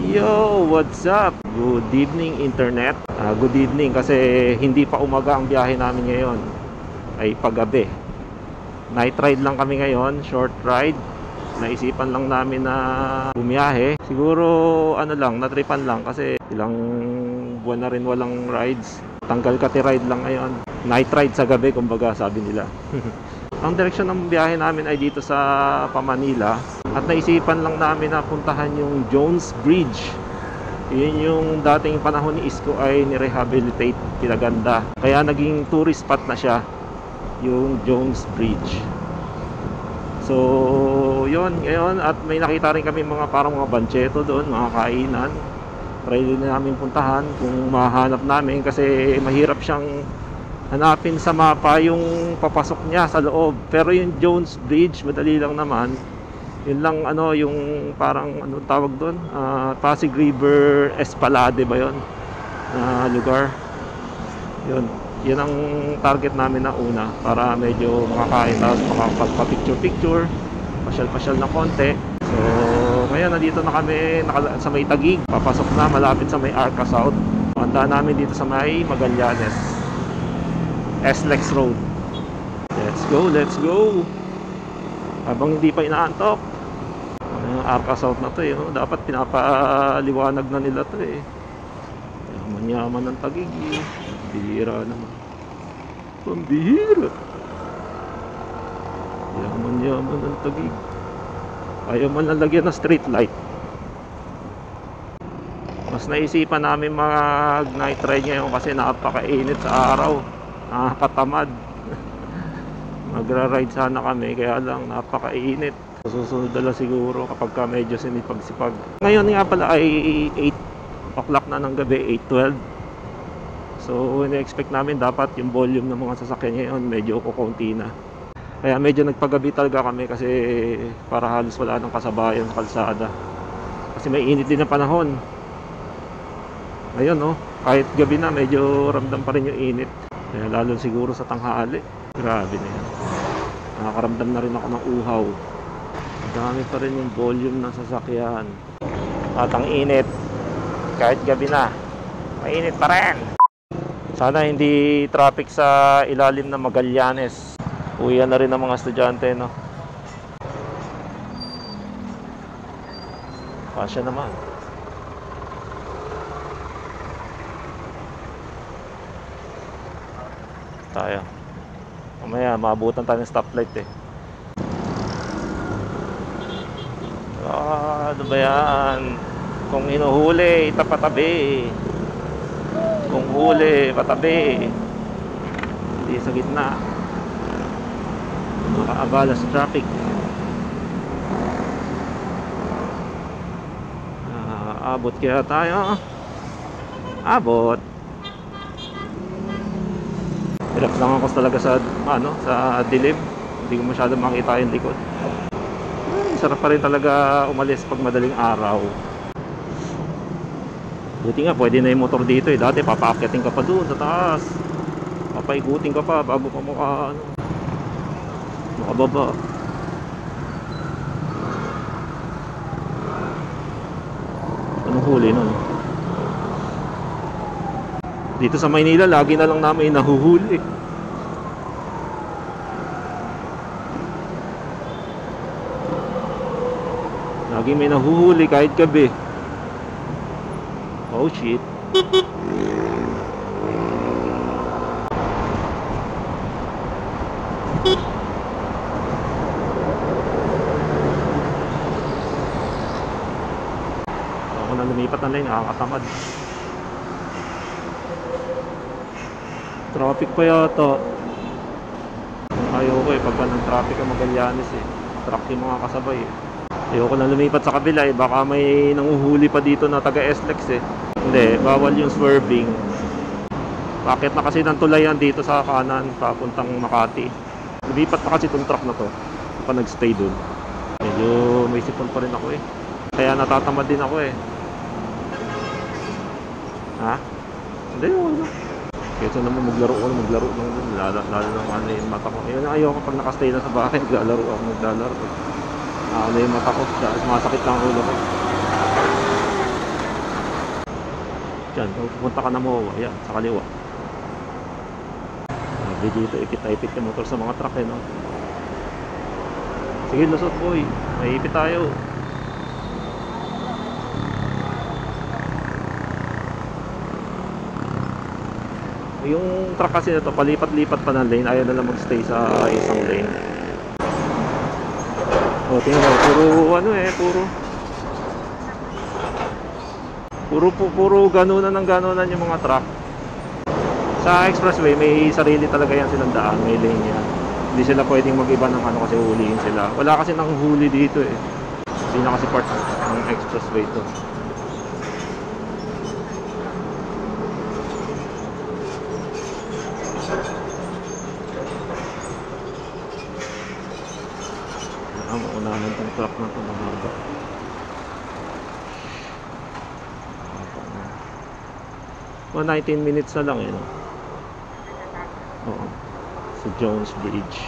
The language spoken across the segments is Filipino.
Yo, what's up? Good evening internet. Good evening kasi hindi pa umaga ang biyahe namin ngayon. Ay paggabi. Night ride lang kami ngayon, short ride. Naisipan lang namin na bumiyahe. Siguro ano lang, natripan lang kasi ilang buwan na rin walang rides. Tanggal kati ride lang ngayon. Night ride sa gabi kumbaga sabi nila. Ang direksyon ng biyahe namin ay dito sa Pamanila. At naisipan lang namin na puntahan yung Jones Bridge. Yun yung dating panahon ni Isko ay nirehabilitate, pinaganda. Kaya naging tourist spot na siya, yung Jones Bridge. So, yun, ngayon. At may nakita rin kami mga parang mga bancheto doon, mga kainan. Try din namin puntahan kung mahanap namin kasi mahirap siyang hanapin sa mapa yung papasok niya sa loob. Pero yung Jones Bridge, madali lang naman. Yun lang ano, yung parang ano tawag doon, Pasig River Espalade ba yun lugar. Yun ang target namin na una para medyo makakain tapos makapagpa-picture pasyal-pasyal na konti. So ngayon nandito na kami sa may Taguig, papasok na malapit sa may Arca South. Punta namin dito sa may Magallanes SLEX Road. Let's go habang hindi pa inaantok. Arca South na to dapat pinapaliwanag na nila to yaman ng Taguig bihira naman, pambihira, yaman ng Taguig, ayaw man lang lagyan ng street light. Mas naisipan namin mag night ride ngayon kasi napakainit sa araw, nakakatamad. Magra-ride sana kami kaya lang napakainit. Susunod na lang siguro kapag medyo sinipag-sipag. Ngayon nga pala ay 8 o'clock na ng gabi, 8:12. So ina-expect namin dapat yung volume ng mga sasakyan ngayon medyo kukunti na. Kaya medyo nagpagabi talaga kami kasi para halos wala nang kasabayan sa kalsada. Kasi may init din na panahon. Ayun kahit gabi na medyo ramdam pa rin yung init. Kaya lalo siguro sa tanghali. Grabe na yan. Nakakaramdam na rin ako ng uhaw. Dami pa rin yung volume ng sasakyan. At ang init, kahit gabi na, mainit pa rin. Sana hindi traffic sa ilalim ng Magallanes. Uwian na rin ng mga estudyante, no? Pasya naman. Tayo. Mamaya, maabutan tayo ng stoplight ano ba yan? Kung hinuhuli, tapatabi. Kung huli, patabi. Hindi sa gitna. Makaabala sa traffic. Abot kaya tayo. Abot. Hirap lang ako talaga sa sa dilim. Hindi ko masyado makita yung likod. Sarap pa rin talaga umalis pag madaling araw. Buti nga pwede na yung motor dito Dati papaakyatin ka pa doon sa taas, papaikutin ka pa bago ka makababa. Anong huli nun? Dito sa Maynila lagi na lang namin nahuhuli. Lagi may nahuhuli kahit gabi. Oh shit. Ako na lumipat na lang, nakakatamad. Traffic pa yata. Ayaw ko pagka ng traffic ang Magallanes truck yung mga kasabay Ayoko na lumipat sa kabila baka may nanguhuli pa dito na taga SLEX Hindi, bawal yung swerving. Bakit na kasi ng tulayan dito sa kanan papuntang Makati. Lumipat pa kasi itong truck na to pa nagstay dun. Medyo may sipon pa rin ako Kaya natatamad din ako Ha? Hindi, wala. Kaysa naman maglaro lang dun. Lalo ng yung mata ko. Ayoko pag nakastay na sa bahay, maglalaro. Yung mata ko, sumasakit lang ang ulo ko. Diyan, kung pupunta ka na mo, ayan, sa kaliwa. Sabi dito, ikit-ipit yung motor sa mga truck eh, no? Sige, lusot boy. May ipit tayo. Yung truck kasi na to, palipat-lipat pa ng lane. Ayaw na lang magstay sa isang lane. O, tingnan mo, puro ano eh, puro ganunan ng ganunan yung mga truck. Sa expressway, may sarili talaga yan silang daan, may lane yan. Hindi sila pwedeng mag-iba ng ano kasi huliin sila. Wala kasi nang huli dito eh. Hindi na kasi part ng expressway to. Maunahan itong truck na ito, mahaba. O, 19 minutes na lang eh, no? Oo. Sa Jones Bridge.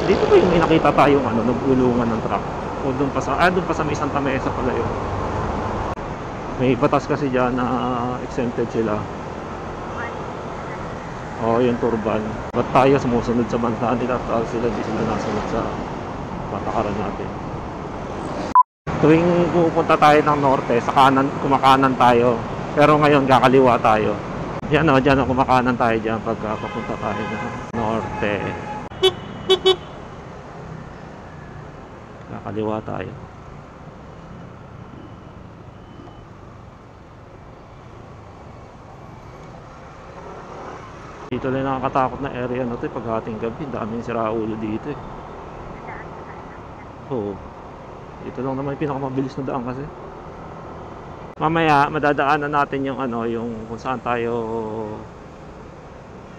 Dito ba yung may nakita tayong ano, nagulungan ng truck? O doon pa sa may Santa Mesa pala yun. May batas kasi dyan na exempted sila. Oo, yung turban. Ba't tayo sumusunod sa bansa nila at sila di sila nasunod sa patakaran natin? Tuwing pupunta tayo ng norte, sa kanan, kumakanan tayo. Pero ngayon kakaliwa tayo. Diyan o, kumakanan tayo dyan pagka papunta tayo ng norte. Kakaliwa tayo. Dito lang nakakatakot na area na ito pag hating gabi. Daming siraulo dito eh. Oo. Dito lang naman yung pinakamabilis na daan kasi. Mamaya madadaanan natin yung ano, yung kung saan tayo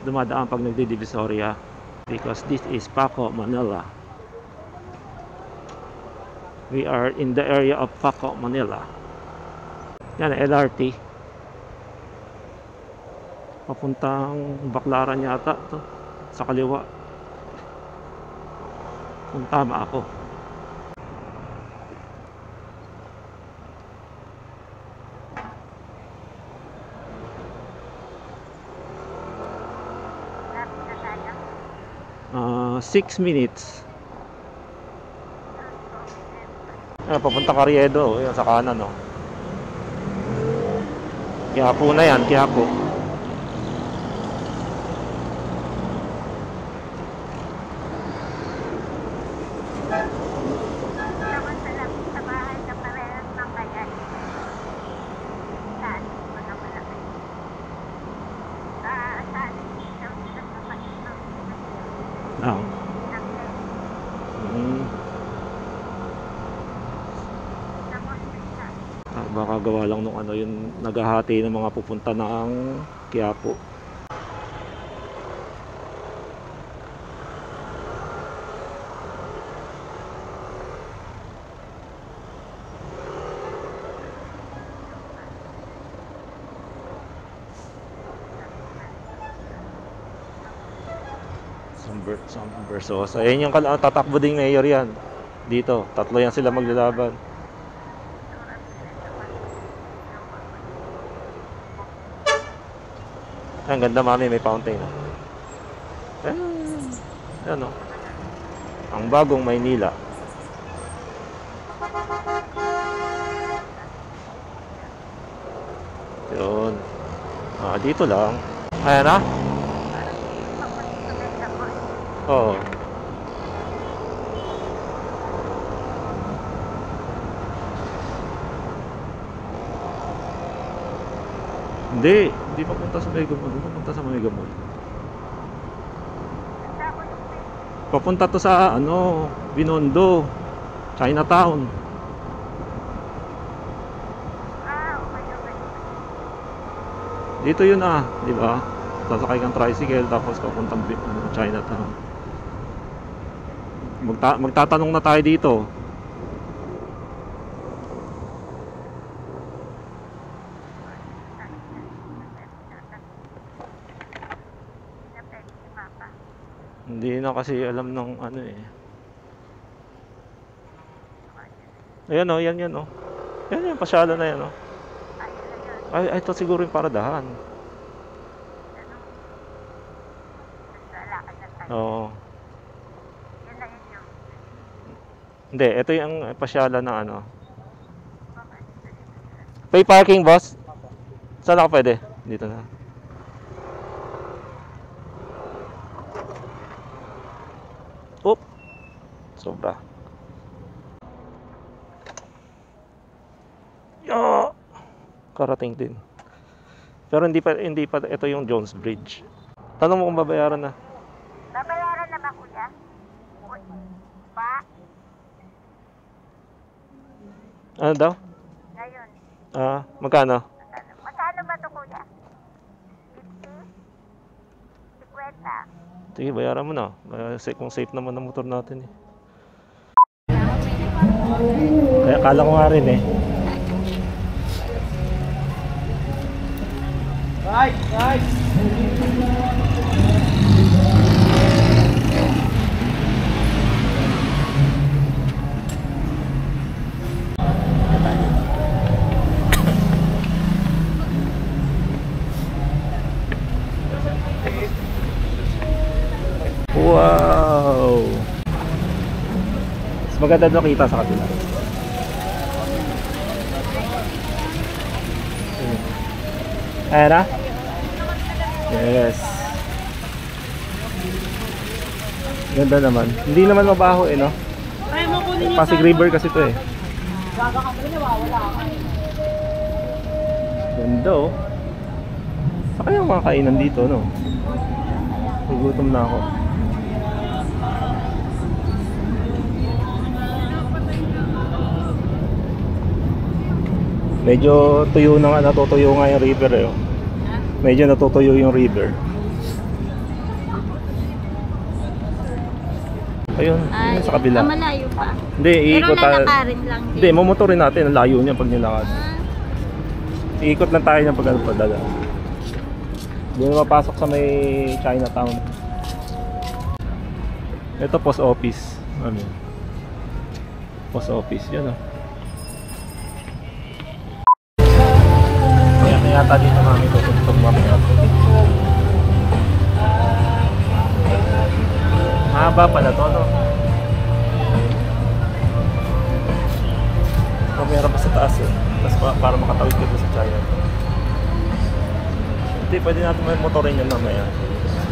dumadaan pag nagdi-Divisoria, because this is Paco, Manila. We are in the area of Paco, Manila. Yan, LRT. Papuntang Baclaran yata to, sa kaliwa. Kung tama ako. Uh, 6 minutes. Papunta Carriedo, yan sa kanan, no. Quiapo na yan, Quiapo. Baka gawa lang nung ano yung naghahati ng mga pupunta ng Quiapo. Versosa. Ayan yung tatakbo ding mayor yan. Dito, tatlo yan sila maglalaban. Ang ganda mami, may fountain. Ano? Ang bagong Maynila. Yun. Dito lang. Ayan na? Oo. Hindi papunta sa Mega Mall. Papunta sa Mega Mall. Papunta to sa ano, Binondo, Chinatown. Dito yun di ba? Sasakay kang tricycle tapos papuntang Chinatown. Magtatanong na tayo dito. Hindi na kasi alam ng ano eh. Ayan o, yan o. Yan, pasyalan na yan o. Ay, ito siguro yung paradahan. Oo. Yun na yun yung Hindi, ito yung pasyalan na ano. Pay parking, boss? Saan ako pwede? Dito na. Oop. Sobra. Yo! Karating din. Pero hindi pa ito yung Jones Bridge. Tanong mo kung babayaran na. babayaran na ba, kuya? Pa? Ano daw? Ngayon. Magkano? Magkano ba ito, kuya? 50? 50? Sige, bayaran mo na. Kung safe naman ang motor natin eh. Kaya kala ko nga rin eh. Right, right. Wow! Mas maganda doon kita sa kabila. Ayan na? Yes. Ganda naman. Hindi naman mabaho eh, no? Pasig River kasi ito eh. Ganda oh. Saka yung mga kainan dito, no? Nagutom na ako. Medyo tuyo na nga, natutuyo nga yung river eh. Medyo natutuyo yung river. Ayun, yun sa kabila. Malayo pa. Hindi, Pero iikot tayo. lalakarin lang din. Hindi, mamotorin natin. Ang layo niya pag nilakad. Iikot lang tayo niya pag ano padala. Hindi na mapasok sa may Chinatown. Ito post office. Ano yun? Post office yun oh. Kaya yata dito namin tutugtog mamaya. Mahaba pala to, no? Kamera pa sa taas eh. Tapos para makatawid ka sa China. Hindi, pwede natin may motorin yan mamaya.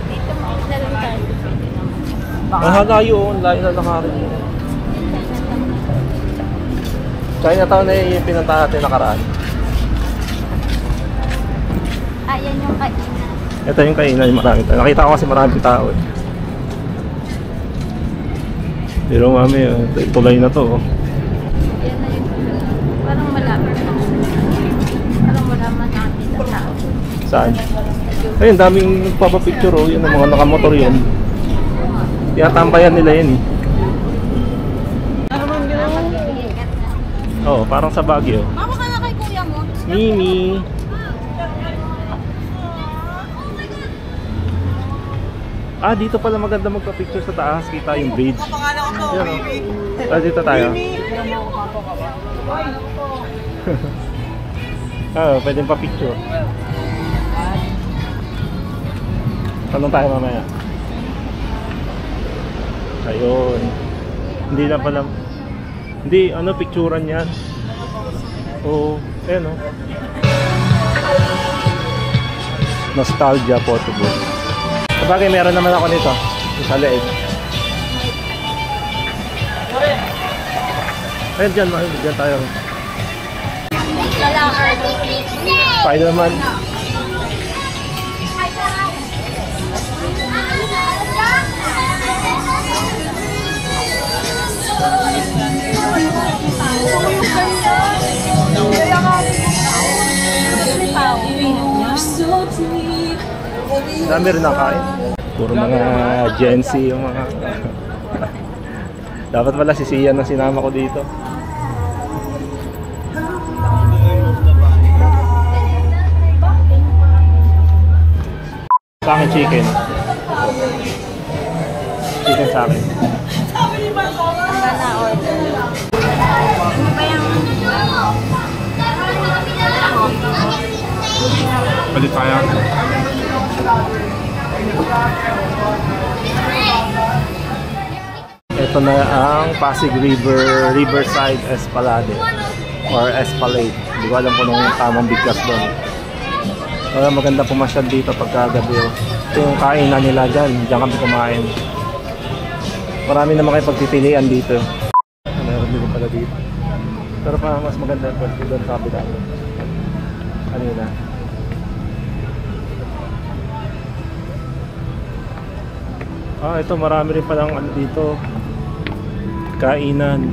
Dito makita lang tayo. Layo na lakarin yun. Chinatown na yung pinunta natin nakaraan. Ayan yung kainan. Ito yung kainan, yung marami tayo. Nakita ko kasi maraming tao eh. Pero mami, tulay na to. Yan na yung parang malapit lang. Parang wala man natin na tao. Saan? Ayun, daming nagpapapicture oh. Yun ang mga nakamotor yun. Tinatambayan nila yun eh. Oo, parang sa Baguio. Mama ka na kay kuya mo? Mimi! Dito pala maganda magpa-picture sa taas. Kita yung bridge. Yan oh. Dito tayo. Pwedeng pa-picture. Tanong tayo mamaya. Ayun. Hindi na pala. Hindi, picturean yan. Oo, ayan oh. Nostalgia photo booth. Sabagay, meron naman ako nito. Sa leeg. Ayun dyan, dyan tayo. Spider-Man. Dami rin nakain. Puro mga Gen Z yung mga dapat pala si Sian na sinama ko dito. Sa akin chicken. Chicken sa akin. Ano ba yung Palit tayo. Ito na ang Pasig River, Riverside Espalade or Espalade. Hindi ko alam kung anong tamang bigkas doon. Maganda pumasyal dito pagkagabi. Ito yung kainan nila dyan. Diyan kami kumain. Marami naman kayo pagpipilian dito. Meron din pala dito. Pero pa mas maganda yung pwesto doon sa kabila. Kanina. Ito marami rin palang ano dito. Kainan.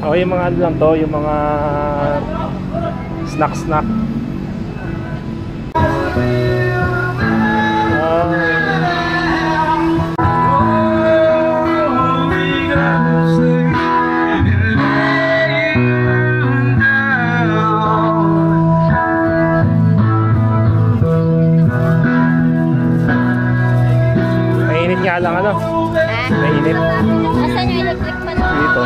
Yung mga ano lang to, yung mga snack. Mainit nga lang ano? Mainit. Asan yung electric fan? Dito.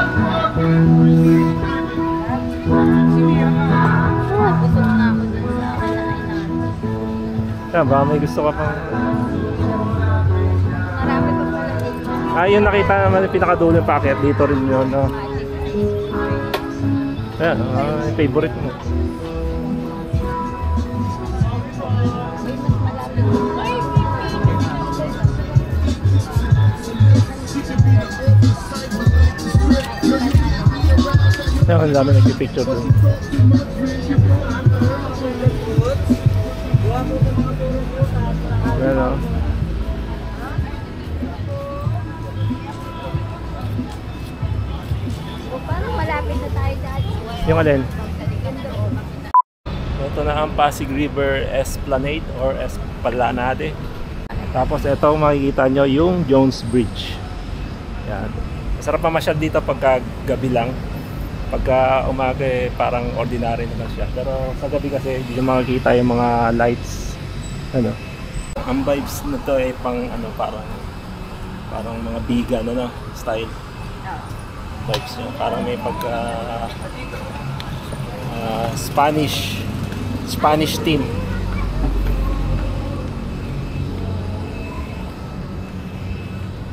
Busog na ako dun sa kainan. Baka may gusto ka pang... Marami pa pala dito. Yung nakita naman yung pinakadulo yung packet. Dito rin yun, no? Ayan, yung favorite mo. Ang dami nagpipicture doon. Ayan o. Parang malapit na tayo dyan. Yung alin? Ito na ang Pasig River Esplanade or Esplanade. Tapos ito makikita nyo yung Jones Bridge. Yan. Masarap mamasyal dito pagka gabi lang. Pagka umaga parang ordinary naman siya. Pero sa gabi kasi hindi nyo makikita yung mga lights. Ano? Ang vibes na to pang ano, parang mga vegan ano, style. Vibes nyo. Parang may pagka Spanish theme.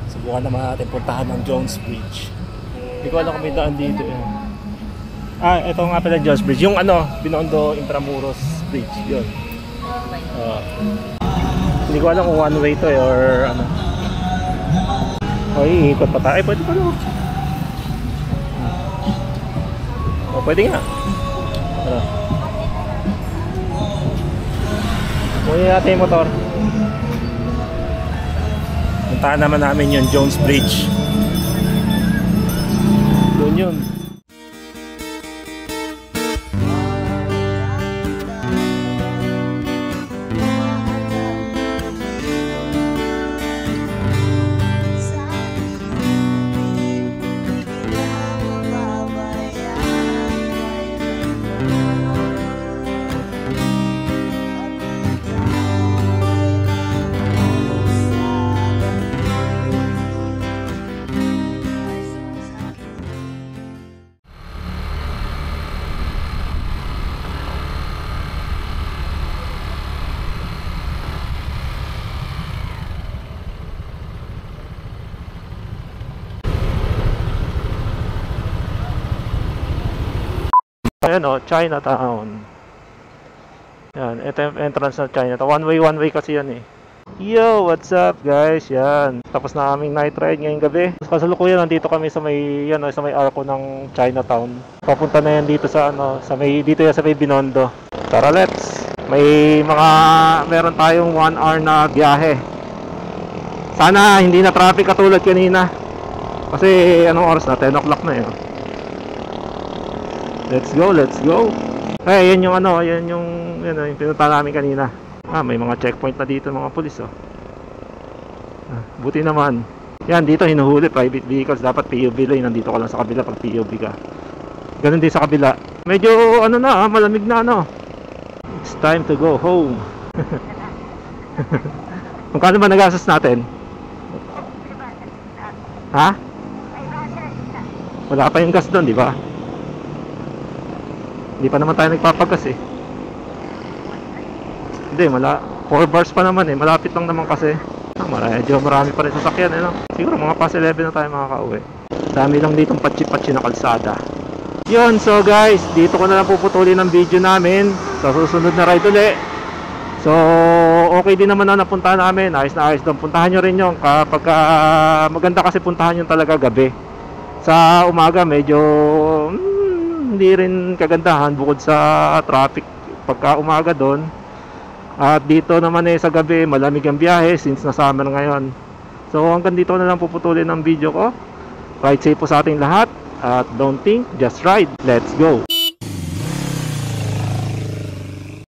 Subukan naman natin puntahan ng Jones Bridge. Hindi ko alam kung may daan dito. Ito nga pala Jones Bridge. Yung ano, Binondo Intramuros Bridge. Yun. Hindi ko alam kung one way to or ano. Iikot pa tayo. Pwede pa no? Pwede nga. Kunin natin yung motor. Puntahan naman namin yung Jones Bridge. Doon yun. Ayan o, Chinatown. Yan, ito yung entrance ng Chinatown. One way kasi yan eh. Yo, what's up guys? Yan, tapos na aming night ride ngayong gabi. Kasalukuyan nandito kami sa may arco ng Chinatown. Papunta na yan dito sa dito yan sa may Binondo. Tara, let's. Meron tayong 1 hour na biyahe. Sana hindi na traffic katulad kanina. Kasi anong oras na? 10 o'clock na yun. Let's go. Yan yung yung pinunta namin kanina. May mga checkpoint na dito mga pulis oh. Buti naman. Yan, dito hinuhuli private vehicles. Dapat POV lane, nandito ka lang sa kabila pag POV ka. Ganun din sa kabila. Medyo malamig na It's time to go home. Magkano ba nagastos natin? Ha? Wala pa yung gas doon, di ba? Hindi pa naman tayo nagpapagas eh. Hindi, 4 bars pa naman eh. Malapit lang naman kasi. Medyo marami pa rin sasakyan eh, no? Siguro mga past 11 na tayo makakauwi. Dami lang ditong patsi-patsi na kalsada. Yun, so guys, dito ko na lang puputulin ang video namin. Sa susunod na ride uli. So, okay din naman na napuntahan namin. Ayos na ayos doon. Puntahan nyo rin yun. Kapag maganda kasi puntahan yun talaga gabi. Sa umaga medyo hindi rin kagandahan bukod sa traffic pagka umaga doon. At dito naman eh sa gabi malamig ang biyahe since na summer ngayon. So hanggang dito na lang puputulin ang video ko. Ride safe po sa ating lahat. At don't think, just ride. Let's go!